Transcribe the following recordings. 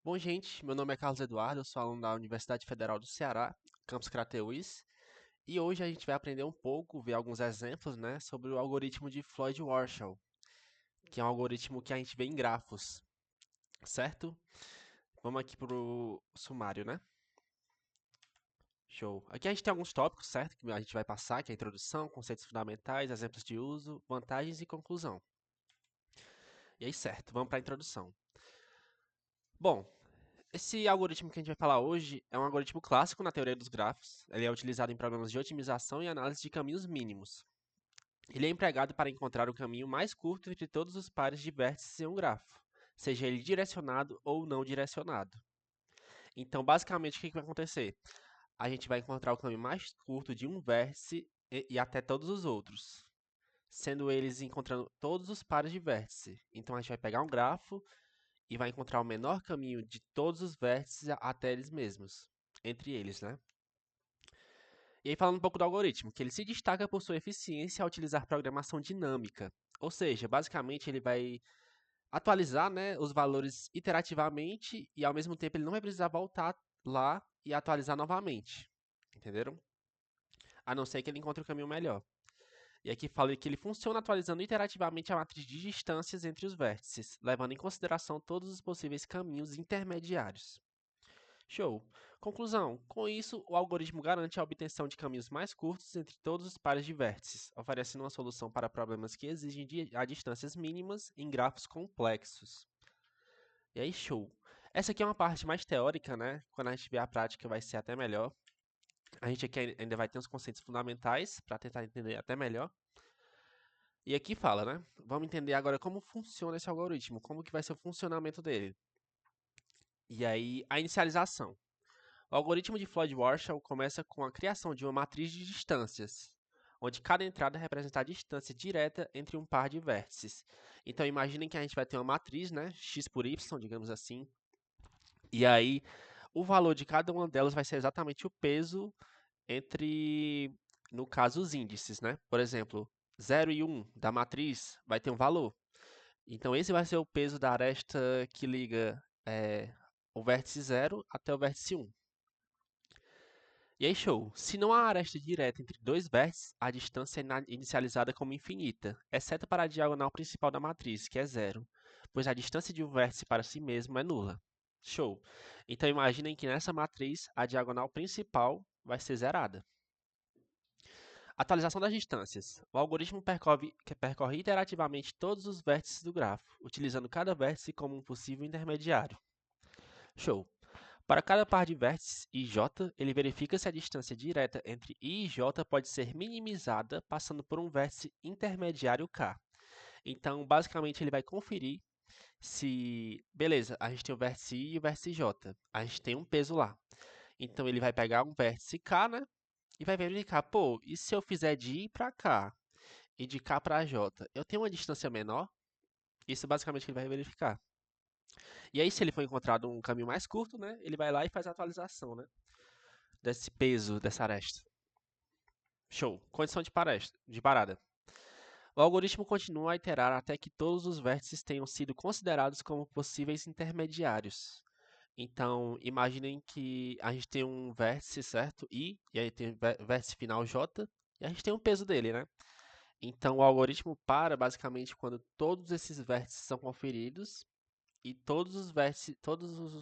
Bom, gente, meu nome é Carlos Eduardo, eu sou aluno da Universidade Federal do Ceará, campus Crateús, e hoje a gente vai aprender um pouco, ver alguns exemplos, né, sobre o algoritmo de Floyd-Warshall, que é um algoritmo que a gente vê em grafos, certo? Vamos aqui para o sumário, né? Show. Aqui a gente tem alguns tópicos, certo? Que a gente vai passar, que é a introdução, conceitos fundamentais, exemplos de uso, vantagens e conclusão. E aí, certo, vamos para a introdução. Bom, esse algoritmo que a gente vai falar hoje é um algoritmo clássico na teoria dos grafos. Ele é utilizado em problemas de otimização e análise de caminhos mínimos. Ele é empregado para encontrar o caminho mais curto entre todos os pares de vértices em um grafo, seja ele direcionado ou não direcionado. Então, basicamente, o que vai acontecer? A gente vai encontrar o caminho mais curto de um vértice e até todos os outros, sendo eles encontrando todos os pares de vértice. Então, a gente vai pegar um grafo e vai encontrar o menor caminho de todos os vértices até eles mesmos, entre eles, né? E aí falando um pouco do algoritmo, que ele se destaca por sua eficiência ao utilizar programação dinâmica, ou seja, basicamente ele vai atualizar, né, os valores iterativamente e ao mesmo tempo ele não vai precisar voltar lá e atualizar novamente, entenderam? A não ser que ele encontre um caminho melhor. E aqui fala que ele funciona atualizando iterativamente a matriz de distâncias entre os vértices, levando em consideração todos os possíveis caminhos intermediários. Show. Conclusão: com isso, o algoritmo garante a obtenção de caminhos mais curtos entre todos os pares de vértices, oferecendo uma solução para problemas que exigem a distâncias mínimas em grafos complexos. E aí, show. Essa aqui é uma parte mais teórica, né? Quando a gente vê a prática, vai ser até melhor. A gente aqui ainda vai ter uns conceitos fundamentais para tentar entender até melhor. E aqui fala, né? Vamos entender agora como funciona esse algoritmo, como que vai ser o funcionamento dele. E aí, a inicialização. O algoritmo de Floyd-Warshall começa com a criação de uma matriz de distâncias, onde cada entrada representa a distância direta entre um par de vértices. Então imaginem que a gente vai ter uma matriz, né, x por y, digamos assim, e aí o valor de cada uma delas vai ser exatamente o peso entre, no caso, os índices, né? Por exemplo, 0 e 1 da matriz vai ter um valor. Então esse vai ser o peso da aresta que liga o vértice 0 até o vértice 1. E aí, show. Se não há aresta direta entre dois vértices, a distância é inicializada como infinita, exceto para a diagonal principal da matriz, que é zero, pois a distância de um vértice para si mesmo é nula. Show. Então imaginem que nessa matriz a diagonal principal vai ser zerada. Atualização das distâncias. O algoritmo percorre iterativamente todos os vértices do grafo, utilizando cada vértice como um possível intermediário. Show. Para cada par de vértices i e j, ele verifica se a distância direta entre i e j pode ser minimizada passando por um vértice intermediário k. Então, basicamente, ele vai conferir se, beleza, a gente tem o vértice i e o vértice j, a gente tem um peso lá. Então, ele vai pegar um vértice k, né, e vai verificar, pô, e se eu fizer de i para k e de k para j, eu tenho uma distância menor? Isso basicamente ele vai verificar. E aí, se ele for encontrado um caminho mais curto, né, ele vai lá e faz a atualização, né, desse peso dessa aresta. Show. Condição de parada. O algoritmo continua a iterar até que todos os vértices tenham sido considerados como possíveis intermediários. Então, imaginem que a gente tem um vértice, certo? E aí tem vértice final J, e a gente tem um peso dele, né? Então, o algoritmo para basicamente quando todos esses vértices são conferidos e todos os vértices,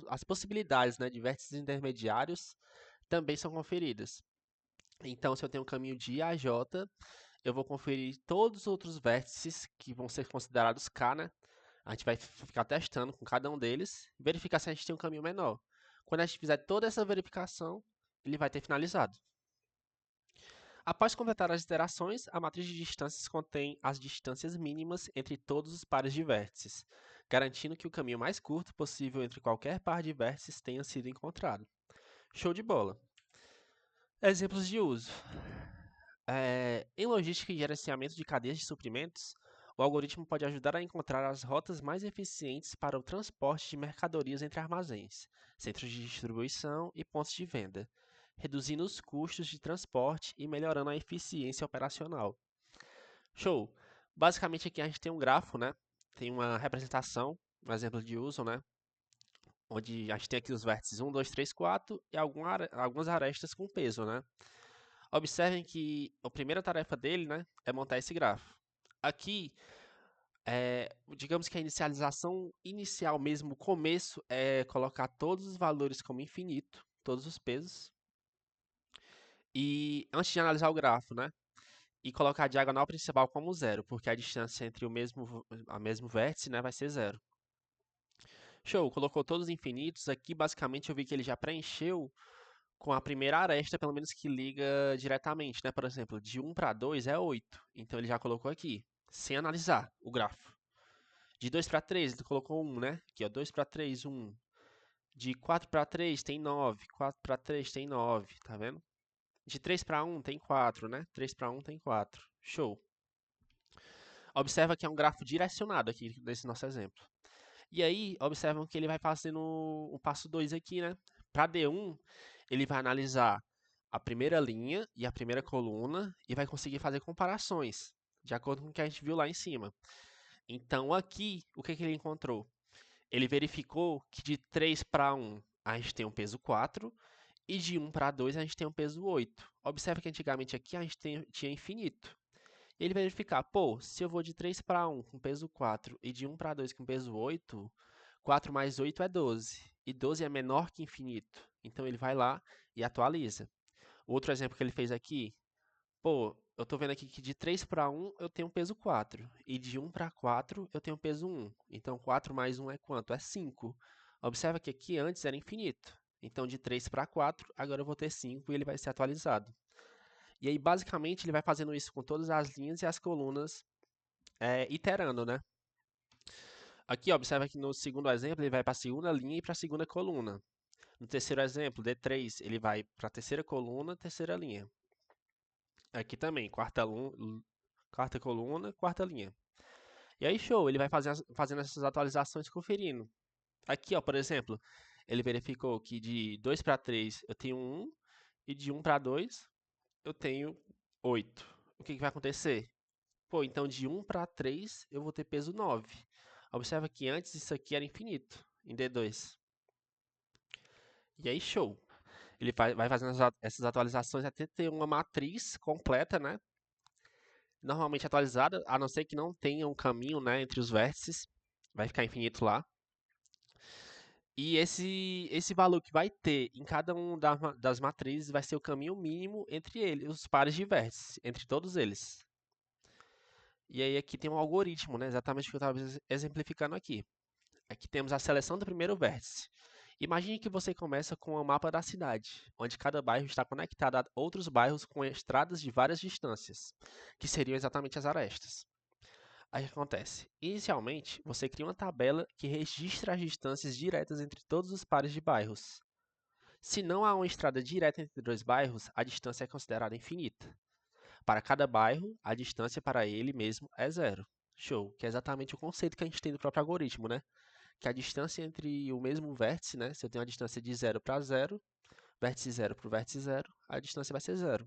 as possibilidades, né, de vértices intermediários também são conferidas. Então, se eu tenho um caminho de I a J, eu vou conferir todos os outros vértices que vão ser considerados K, né? A gente vai ficar testando com cada um deles, verificar se a gente tem um caminho menor. Quando a gente fizer toda essa verificação, ele vai ter finalizado. Após completar as iterações, a matriz de distâncias contém as distâncias mínimas entre todos os pares de vértices, garantindo que o caminho mais curto possível entre qualquer par de vértices tenha sido encontrado. Show de bola! Exemplos de uso. Em logística e gerenciamento de cadeias de suprimentos, o algoritmo pode ajudar a encontrar as rotas mais eficientes para o transporte de mercadorias entre armazéns, centros de distribuição e pontos de venda, reduzindo os custos de transporte e melhorando a eficiência operacional. Show! Basicamente aqui a gente tem um grafo, né? Tem uma representação, um exemplo de uso, né? onde a gente tem aqui os vértices 1, 2, 3, 4 e algumas arestas com peso, né? Observem que a primeira tarefa dele, né, é montar esse grafo. Aqui, digamos que a inicialização inicial mesmo, o começo, é colocar todos os valores como infinito, todos os pesos. E antes de analisar o grafo, né? E colocar a diagonal principal como zero, porque a distância entre o mesmo vértice, né, vai ser zero. Show, colocou todos os infinitos. Aqui, basicamente, eu vi que ele já preencheu com a primeira aresta, pelo menos que liga diretamente, né? Por exemplo, de 1 para 2 é 8. Então, ele já colocou aqui, sem analisar o grafo. De 2 para 3, ele colocou 1, né? Aqui, ó, 2 para 3, 1. De 4 para 3 tem 9. 4 para 3 tem 9, tá vendo? De 3 para 1 tem 4, né? 3 para 1 tem 4. Show. Observa que é um grafo direcionado aqui nesse nosso exemplo. E aí, observam que ele vai fazendo o passo 2 aqui, né? Para D1, ele vai analisar a primeira linha e a primeira coluna e vai conseguir fazer comparações, de acordo com o que a gente viu lá em cima. Então, aqui, o que ele encontrou? Ele verificou que de 3 para 1 a gente tem um peso 4 e de 1 para 2 a gente tem um peso 8. Observa que antigamente aqui a gente tinha infinito. Ele vai verificar, pô, se eu vou de 3 para 1 com peso 4 e de 1 para 2 com peso 8, 4 mais 8 é 12. E 12 é menor que infinito. Então ele vai lá e atualiza. Outro exemplo que ele fez aqui, pô, eu estou vendo aqui que de 3 para 1 eu tenho peso 4. E de 1 para 4 eu tenho peso 1. Então 4 mais 1 é quanto? É 5. Observa que aqui antes era infinito. Então de 3 para 4, agora eu vou ter 5 e ele vai ser atualizado. E aí, basicamente, ele vai fazendo isso com todas as linhas e as colunas, iterando, né? Aqui, observa que no segundo exemplo, ele vai para a segunda linha e para a segunda coluna. No terceiro exemplo, D3, ele vai para a terceira coluna, terceira linha. Aqui também, quarta coluna, quarta linha. E aí, show, ele vai fazendo essas atualizações conferindo. Aqui, ó, por exemplo, ele verificou que de 2 para 3 eu tenho 1 e de 1 para 2 eu tenho 8. O que vai acontecer? Pô, então de 1 para 3 eu vou ter peso 9. Observa que antes isso aqui era infinito, em D2. E aí, show. Ele vai fazendo essas atualizações até ter uma matriz completa, né? Normalmente atualizada, a não ser que não tenha um caminho, né, entre os vértices. Vai ficar infinito lá. E esse valor que vai ter em cada um das matrizes vai ser o caminho mínimo entre eles, os pares de vértices, entre todos eles. E aí aqui tem um algoritmo, né? Exatamente o que eu estava exemplificando aqui. Aqui temos a seleção do primeiro vértice. Imagine que você começa com um mapa da cidade, onde cada bairro está conectado a outros bairros com estradas de várias distâncias, que seriam exatamente as arestas. Aí o que acontece? Inicialmente, você cria uma tabela que registra as distâncias diretas entre todos os pares de bairros. Se não há uma estrada direta entre dois bairros, a distância é considerada infinita. Para cada bairro, a distância para ele mesmo é zero. Show, que é exatamente o conceito que a gente tem do próprio algoritmo, né? Que a distância entre o mesmo vértice, né? Se eu tenho a distância de 0 para 0, vértice 0 para o vértice 0, a distância vai ser 0.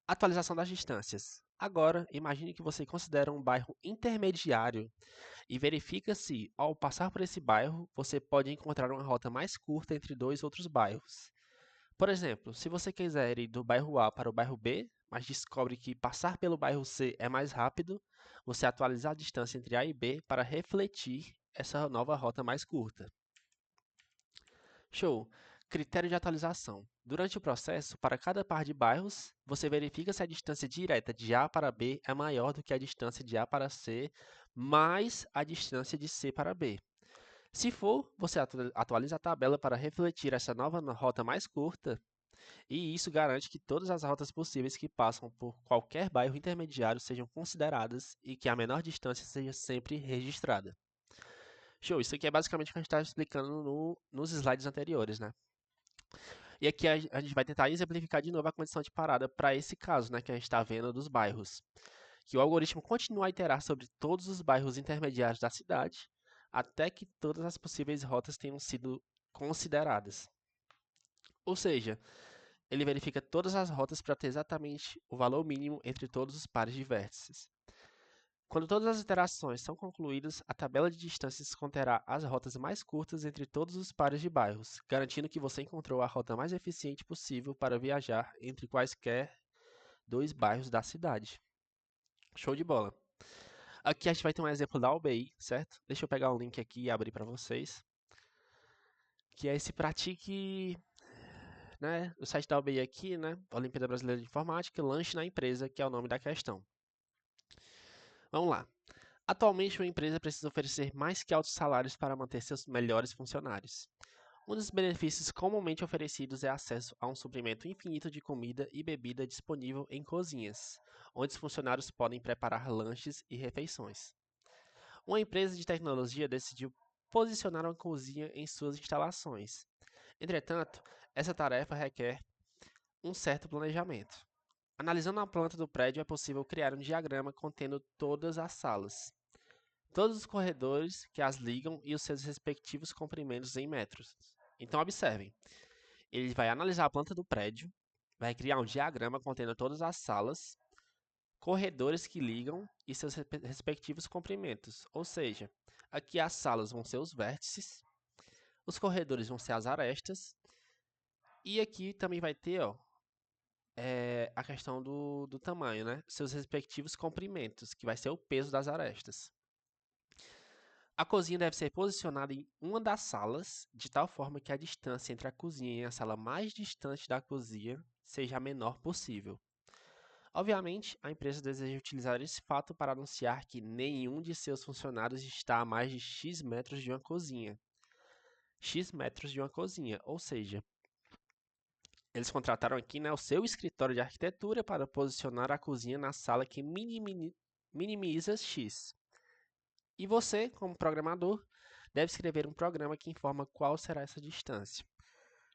Atualização das distâncias. Agora, imagine que você considera um bairro intermediário e verifica se, ao passar por esse bairro, você pode encontrar uma rota mais curta entre dois outros bairros. Por exemplo, se você quiser ir do bairro A para o bairro B, mas descobre que passar pelo bairro C é mais rápido, você atualiza a distância entre A e B para refletir essa nova rota mais curta. Show! Critério de atualização. Durante o processo, para cada par de bairros, você verifica se a distância direta de A para B é maior do que a distância de A para C, mais a distância de C para B. Se for, você atualiza a tabela para refletir essa nova rota mais curta, e isso garante que todas as rotas possíveis que passam por qualquer bairro intermediário sejam consideradas e que a menor distância seja sempre registrada. Show, isso aqui é basicamente o que a gente estava explicando nos slides anteriores, né? E aqui a gente vai tentar exemplificar de novo a condição de parada para esse caso, né, que a gente está vendo dos bairros. Que o algoritmo continua a iterar sobre todos os bairros intermediários da cidade, até que todas as possíveis rotas tenham sido consideradas. Ou seja, ele verifica todas as rotas para ter exatamente o valor mínimo entre todos os pares de vértices. Quando todas as iterações são concluídas, a tabela de distâncias conterá as rotas mais curtas entre todos os pares de bairros, garantindo que você encontrou a rota mais eficiente possível para viajar entre quaisquer dois bairros da cidade. Show de bola. Aqui a gente vai ter um exemplo da UBI, certo? Deixa eu pegar o link aqui e abrir para vocês. Que é esse Pratique, né? O site da UBI aqui, né? Olimpíada Brasileira de Informática, lanche na empresa, que é o nome da questão. Vamos lá. Atualmente, uma empresa precisa oferecer mais que altos salários para manter seus melhores funcionários. Um dos benefícios comumente oferecidos é acesso a um suprimento infinito de comida e bebida disponível em cozinhas, onde os funcionários podem preparar lanches e refeições. Uma empresa de tecnologia decidiu posicionar uma cozinha em suas instalações. Entretanto, essa tarefa requer um certo planejamento. Analisando a planta do prédio, é possível criar um diagrama contendo todas as salas, todos os corredores que as ligam e os seus respectivos comprimentos em metros. Então, observem. Ele vai analisar a planta do prédio, vai criar um diagrama contendo todas as salas, corredores que ligam e seus respectivos comprimentos. Ou seja, aqui as salas vão ser os vértices, os corredores vão ser as arestas, e aqui também vai ter a questão do tamanho, né? Seus respectivos comprimentos, que vai ser o peso das arestas. A cozinha deve ser posicionada em uma das salas, de tal forma que a distância entre a cozinha e a sala mais distante da cozinha seja a menor possível. Obviamente, a empresa deseja utilizar esse fato para anunciar que nenhum de seus funcionários está a mais de X metros de uma cozinha. X metros de uma cozinha, ou seja, eles contrataram aqui, né, o seu escritório de arquitetura para posicionar a cozinha na sala que minimiza X. E você, como programador, deve escrever um programa que informa qual será essa distância.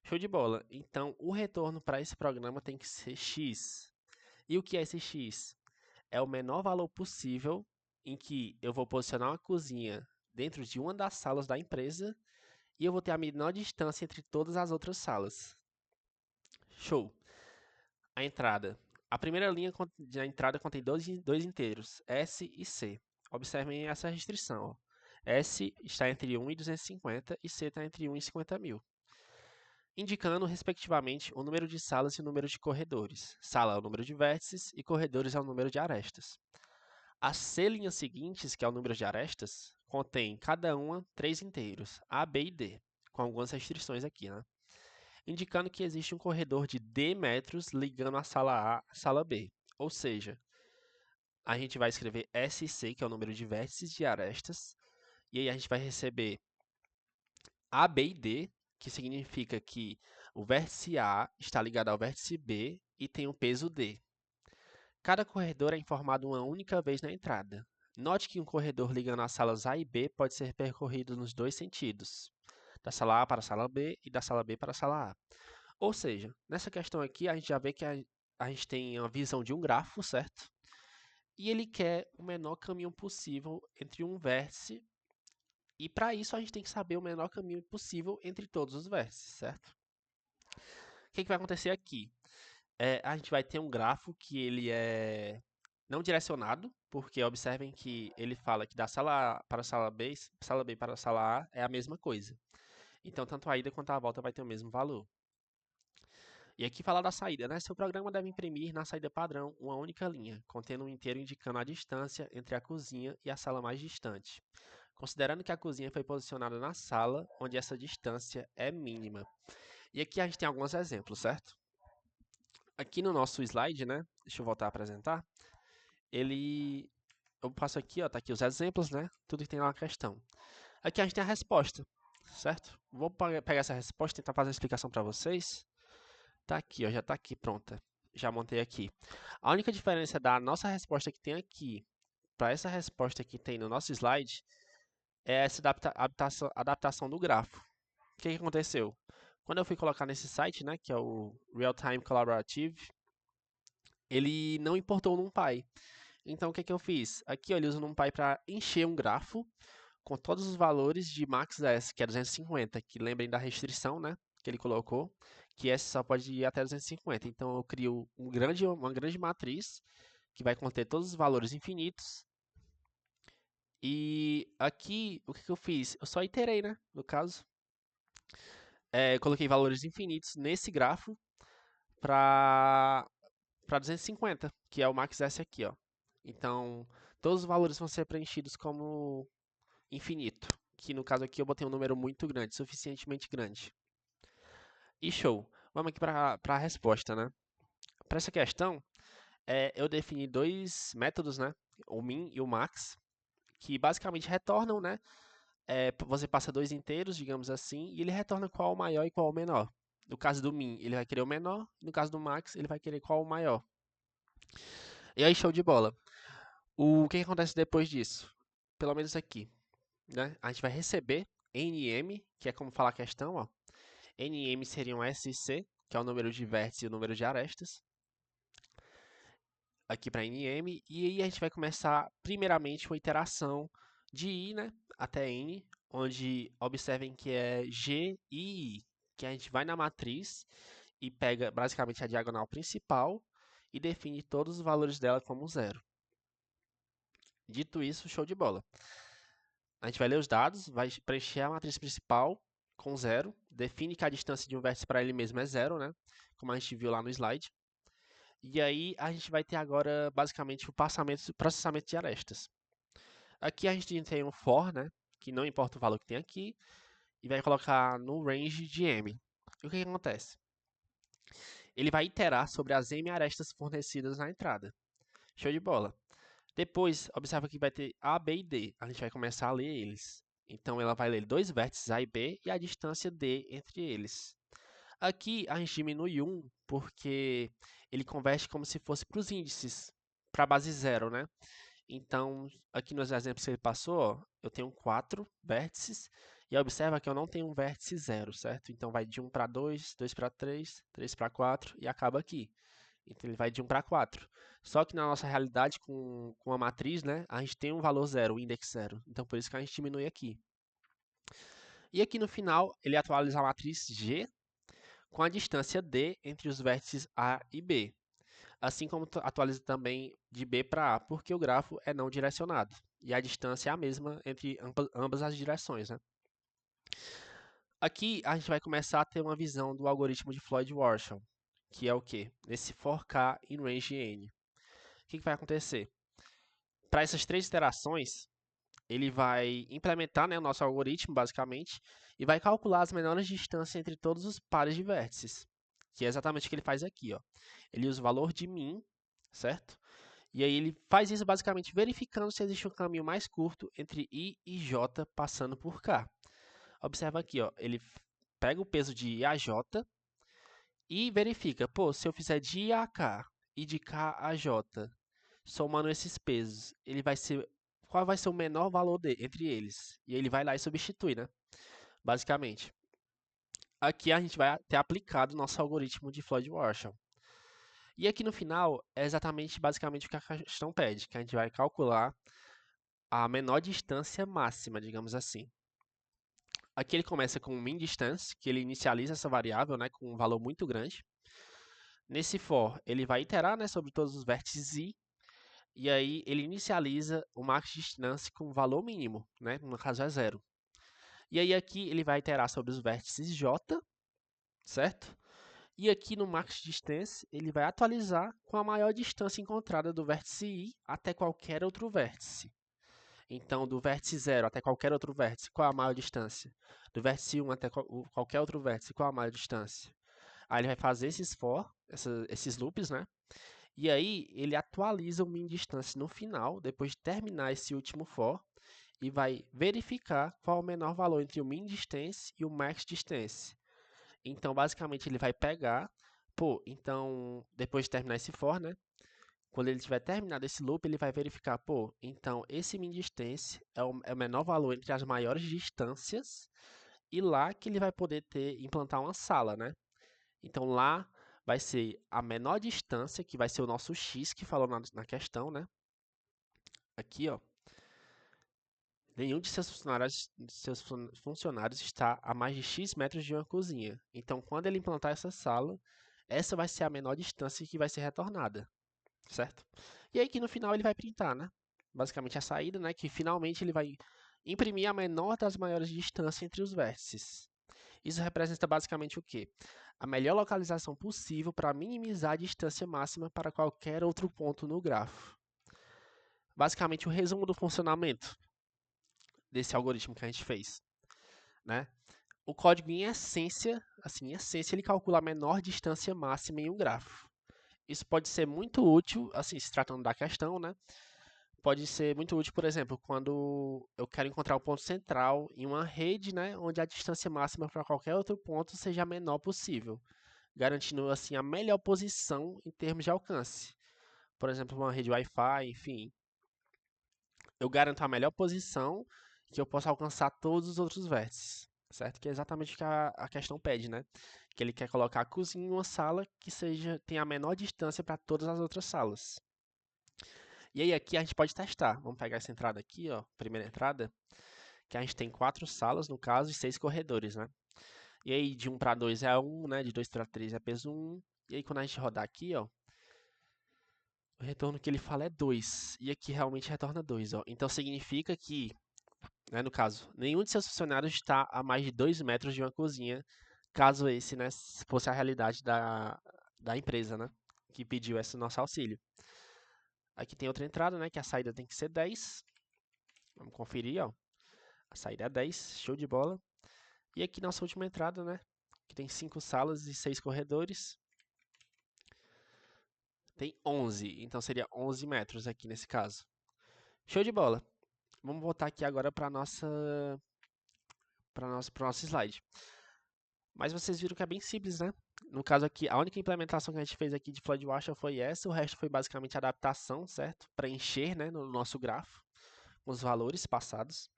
Show de bola! Então, o retorno para esse programa tem que ser X. E o que é esse X? É o menor valor possível em que eu vou posicionar uma cozinha dentro de uma das salas da empresa e eu vou ter a menor distância entre todas as outras salas. Show! A entrada. A primeira linha da entrada contém dois inteiros, S e C. Observem essa restrição. Ó. S está entre 1 e 250 e C está entre 1 e 50 mil. Indicando, respectivamente, o número de salas e o número de corredores. Sala é o número de vértices e corredores é o número de arestas. As C linhas seguintes, que é o número de arestas, contém cada uma 3 inteiros, A, B e D, com algumas restrições aqui, né? Indicando que existe um corredor de D metros ligando a sala A à sala B. Ou seja, a gente vai escrever SC, que é o número de vértices de arestas, e aí a gente vai receber A, B e D, que significa que o vértice A está ligado ao vértice B e tem o peso D. Cada corredor é informado uma única vez na entrada. Note que um corredor ligando as salas A e B pode ser percorrido nos dois sentidos, da sala A para a sala B e da sala B para a sala A. Ou seja, nessa questão aqui a gente já vê que a gente tem a visão de um grafo, certo? E ele quer o menor caminho possível entre um vértice, e para isso a gente tem que saber o menor caminho possível entre todos os vértices, certo? O que vai acontecer aqui? A gente vai ter um grafo que ele é não direcionado, porque observem que ele fala que da sala A para a sala B para a sala A é a mesma coisa. Então, tanto a ida quanto a volta vai ter o mesmo valor. E aqui fala da saída, né? Seu programa deve imprimir na saída padrão uma única linha, contendo um inteiro indicando a distância entre a cozinha e a sala mais distante, considerando que a cozinha foi posicionada na sala onde essa distância é mínima. E aqui a gente tem alguns exemplos, certo? Aqui no nosso slide, né? Deixa eu voltar a apresentar. Eu passo aqui, ó, tá aqui os exemplos, né? Tudo que tem lá na questão. Aqui a gente tem a resposta, certo? Vou pegar essa resposta e tentar fazer uma explicação para vocês. Tá aqui, ó, já tá aqui pronta. Já montei aqui. A única diferença da nossa resposta que tem aqui para essa resposta que tem no nosso slide é essa adaptação do grafo. O que aconteceu? Quando eu fui colocar nesse site, né, que é o Real Time Collaborative, ele não importou o NumPy. Então, o que eu fiz? Aqui, ó, ele usa o NumPy para encher um grafo com todos os valores de max_s, que é 250, que lembrem da restrição, né, que ele colocou, que S só pode ir até 250. Então, eu crio uma grande matriz que vai conter todos os valores infinitos E aqui, o que que eu fiz? Eu só iterei, né? No caso, coloquei valores infinitos nesse grafo para 250, que é o max S aqui, ó. Então, todos os valores vão ser preenchidos como infinito, que no caso aqui eu botei um número muito grande, suficientemente grande. E show. Vamos aqui para a resposta, né? Para essa questão, eu defini dois métodos, né? O min e o max, que basicamente retornam, né? Você passa dois inteiros, digamos assim, e ele retorna qual o maior e qual o menor. No caso do min, ele vai querer o menor, no caso do max, ele vai querer qual o maior. E aí, show de bola. O que acontece depois disso? Pelo menos aqui, né? A gente vai receber NM, que é como falar a questão, ó. NM seriam SC, que é o número de vértices e o número de arestas. Aqui para NM, e aí a gente vai começar primeiramente uma iteração de I, né, até N, onde observem que é G e I, que a gente vai na matriz e pega basicamente a diagonal principal e define todos os valores dela como zero. Dito isso, show de bola. A gente vai ler os dados, vai preencher a matriz principal com zero, define que a distância de um vértice para ele mesmo é zero, né, como a gente viu lá no slide. E aí a gente vai ter agora basicamente o processamento de arestas. Aqui a gente tem um for, né, que não importa o valor que tem aqui, e vai colocar no range de m. E o que acontece? Ele vai iterar sobre as m arestas fornecidas na entrada. Show de bola. Depois, observa que vai ter A, B e D. A gente vai começar a ler eles. Então ela vai ler dois vértices A e B e a distância D entre eles. Aqui a gente diminui 1 porque ele converte como se fosse para os índices, para a base zero, né? Então, aqui nos exemplos que ele passou, ó, eu tenho 4 vértices, e observa que eu não tenho um vértice zero, certo? Então, vai de 1 para 2, 2 para 3, 3 para 4 e acaba aqui. Então, ele vai de 1 para 4. Só que na nossa realidade, com a matriz, né, a gente tem um valor zero, o index zero. Então, por isso que a gente diminui aqui. E aqui no final, ele atualiza a matriz G com a distância D entre os vértices A e B. Assim como atualiza também de B para A, porque o grafo é não direcionado. E a distância é a mesma entre ambas as direções, né? Aqui a gente vai começar a ter uma visão do algoritmo de Floyd-Warshall, que é o quê? Nesse for k in range n. O que vai acontecer? Para essas três iterações, ele vai implementar, né, o nosso algoritmo, basicamente, e vai calcular as menores distâncias entre todos os pares de vértices, que é exatamente o que ele faz aqui, ó. Ele usa o valor de min, certo? E aí ele faz isso basicamente verificando se existe um caminho mais curto entre I e J passando por K. Observa aqui, ó, ele pega o peso de I a J e verifica, pô, se eu fizer de I a K e de K a J, somando esses pesos, qual vai ser o menor valor entre eles? E ele vai lá e substitui, né? Basicamente. Aqui a gente vai ter aplicado o nosso algoritmo de Floyd-Warshall. E aqui no final é exatamente, basicamente, o que a questão pede, que a gente vai calcular a menor distância máxima, digamos assim. Aqui ele começa com min distance, que ele inicializa essa variável, né, com um valor muito grande. Nesse for, ele vai iterar, né, sobre todos os vértices i, e aí ele inicializa o max distance com um valor mínimo, né, no caso é zero. E aí aqui ele vai iterar sobre os vértices j, certo? E aqui no max distance ele vai atualizar com a maior distância encontrada do vértice i até qualquer outro vértice. Então, do vértice 0 até qualquer outro vértice, qual é a maior distância? Do vértice 1 até qualquer outro vértice, qual é a maior distância? Aí ele vai fazer esses for, esses loops, né? E aí ele atualiza o min distância no final, depois de terminar esse último for, e vai verificar qual é o menor valor entre o min distance e o max distance. Então, basicamente, ele vai pegar, pô, então, depois de terminar esse for, né? Quando ele tiver terminado esse loop, ele vai verificar, pô, então esse min distance é o menor valor entre as maiores distâncias e lá que ele vai poder implantar uma sala, né? Então lá vai ser a menor distância, que vai ser o nosso x que falou na questão, né? Aqui, ó. Nenhum de seus funcionários está a mais de x metros de uma cozinha. Então, quando ele implantar essa sala, essa vai ser a menor distância que vai ser retornada, certo? E aí que no final ele vai printar, né? basicamente a saída, né, que finalmente ele vai imprimir a menor das maiores distâncias entre os vértices. Isso representa basicamente o quê? A melhor localização possível para minimizar a distância máxima para qualquer outro ponto no grafo. Basicamente o resumo do funcionamento desse algoritmo que a gente fez, né? O código em essência, assim, em essência ele calcula a menor distância máxima em um grafo. Isso pode ser muito útil, assim, se tratando da questão, né? Pode ser muito útil, por exemplo, quando eu quero encontrar o ponto central em uma rede, né, onde a distância máxima para qualquer outro ponto seja a menor possível, garantindo assim a melhor posição em termos de alcance. Por exemplo, uma rede Wi-Fi, enfim, eu garanto a melhor posição que eu possa alcançar todos os outros vértices, certo? Que é exatamente o que a questão pede, né? Que ele quer colocar a cozinha em uma sala que tenha a menor distância para todas as outras salas. E aí aqui a gente pode testar. Vamos pegar essa entrada aqui, ó, primeira entrada, que a gente tem 4 salas no caso e 6 corredores, né? E aí de 1 para 2 é 1, né? De 2 para 3 é peso 1. E aí quando a gente rodar aqui, ó, o retorno que ele fala é 2. E aqui realmente retorna 2, ó. Então significa que, né, no caso, nenhum de seus funcionários está a mais de 2 metros de uma cozinha, caso esse, né, fosse a realidade da empresa, né? Que pediu esse nosso auxílio. Aqui tem outra entrada, né? Que a saída tem que ser 10. Vamos conferir, ó. A saída é 10, show de bola. E aqui nossa última entrada, né? Que tem 5 salas e 6 corredores. Tem 11, então seria 11 metros aqui nesse caso. Show de bola. Vamos voltar aqui agora para o nosso slide. Mas vocês viram que é bem simples, né? No caso aqui, a única implementação que a gente fez aqui de Flood Washer foi essa, o resto foi basicamente adaptação, certo? Preencher, né, no nosso grafo, com os valores passados.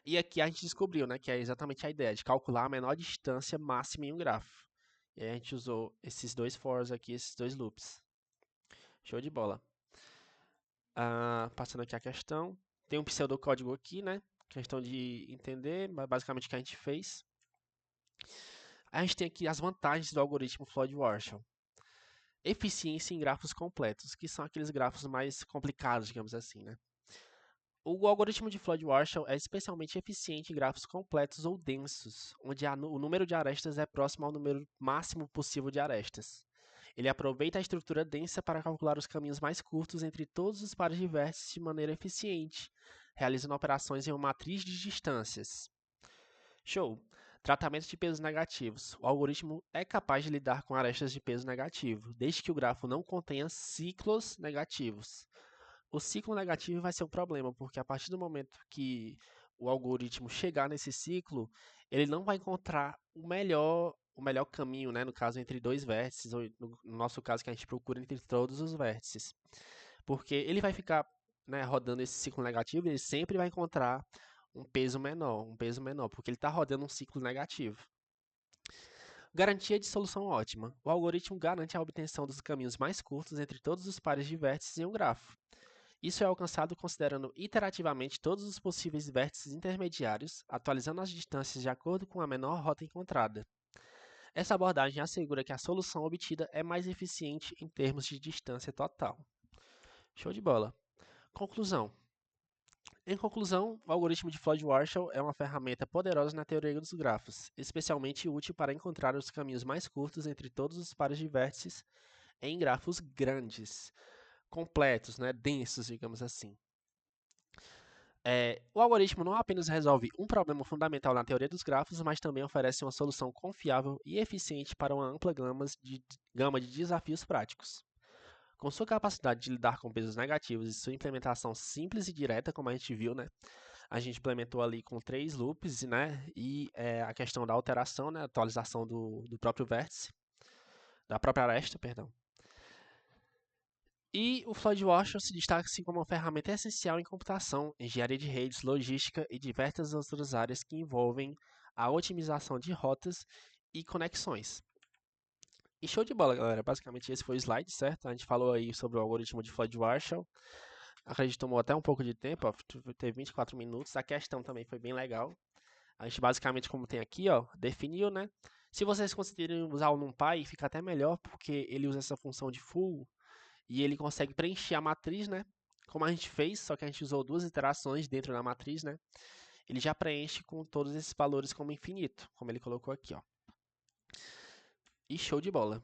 E aqui a gente descobriu, né, que é exatamente a ideia de calcular a menor distância máxima em um grafo. E aí a gente usou esses dois fors aqui, esses dois loops. Show de bola. Passando aqui a questão. Tem um pseudocódigo aqui, né? Questão de entender, basicamente o que a gente fez. A gente tem aqui as vantagens do algoritmo Floyd-Warshall. Eficiência em grafos completos, que são aqueles grafos mais complicados, digamos assim, né? O algoritmo de Floyd-Warshall é especialmente eficiente em grafos completos ou densos, onde o número de arestas é próximo ao número máximo possível de arestas. Ele aproveita a estrutura densa para calcular os caminhos mais curtos entre todos os pares de vértices de maneira eficiente, realizando operações em uma matriz de distâncias. Show! Tratamento de pesos negativos. O algoritmo é capaz de lidar com arestas de peso negativo, desde que o grafo não contenha ciclos negativos. O ciclo negativo vai ser um problema, porque a partir do momento que o algoritmo chegar nesse ciclo, ele não vai encontrar o melhor caminho, né? No caso, entre dois vértices, ou no nosso caso, que a gente procura entre todos os vértices. Porque ele vai ficar, né, rodando esse ciclo negativo, ele sempre vai encontrar um peso menor, porque ele está rodando um ciclo negativo. Garantia de solução ótima. O algoritmo garante a obtenção dos caminhos mais curtos entre todos os pares de vértices em um grafo. Isso é alcançado considerando iterativamente todos os possíveis vértices intermediários, atualizando as distâncias de acordo com a menor rota encontrada. Essa abordagem assegura que a solução obtida é mais eficiente em termos de distância total. Show de bola. Conclusão. Em conclusão, o algoritmo de Floyd-Warshall é uma ferramenta poderosa na teoria dos grafos, especialmente útil para encontrar os caminhos mais curtos entre todos os pares de vértices em grafos grandes, completos, né, densos, digamos assim. O algoritmo não apenas resolve um problema fundamental na teoria dos grafos, mas também oferece uma solução confiável e eficiente para uma ampla gama de desafios práticos. Com sua capacidade de lidar com pesos negativos e sua implementação simples e direta, como a gente viu, né? A gente implementou ali com 3 loops, né? E a questão da alteração, né? Atualização do próprio vértice, da própria aresta, perdão. E o Floyd-Warshall se destaca assim como uma ferramenta essencial em computação, engenharia de redes, logística e diversas outras áreas que envolvem a otimização de rotas e conexões. E show de bola, galera. Basicamente esse foi o slide, certo? A gente falou aí sobre o algoritmo de Floyd-Warshall. Acredito que tomou até um pouco de tempo, ó, teve 24 minutos. A questão também foi bem legal. A gente basicamente, como tem aqui, ó, definiu, né? Se vocês conseguirem usar o NumPy, fica até melhor, porque ele usa essa função de full e ele consegue preencher a matriz, né, como a gente fez, só que a gente usou 2 iterações dentro da matriz, né? Ele já preenche com todos esses valores como infinito, como ele colocou aqui, ó. E show de bola.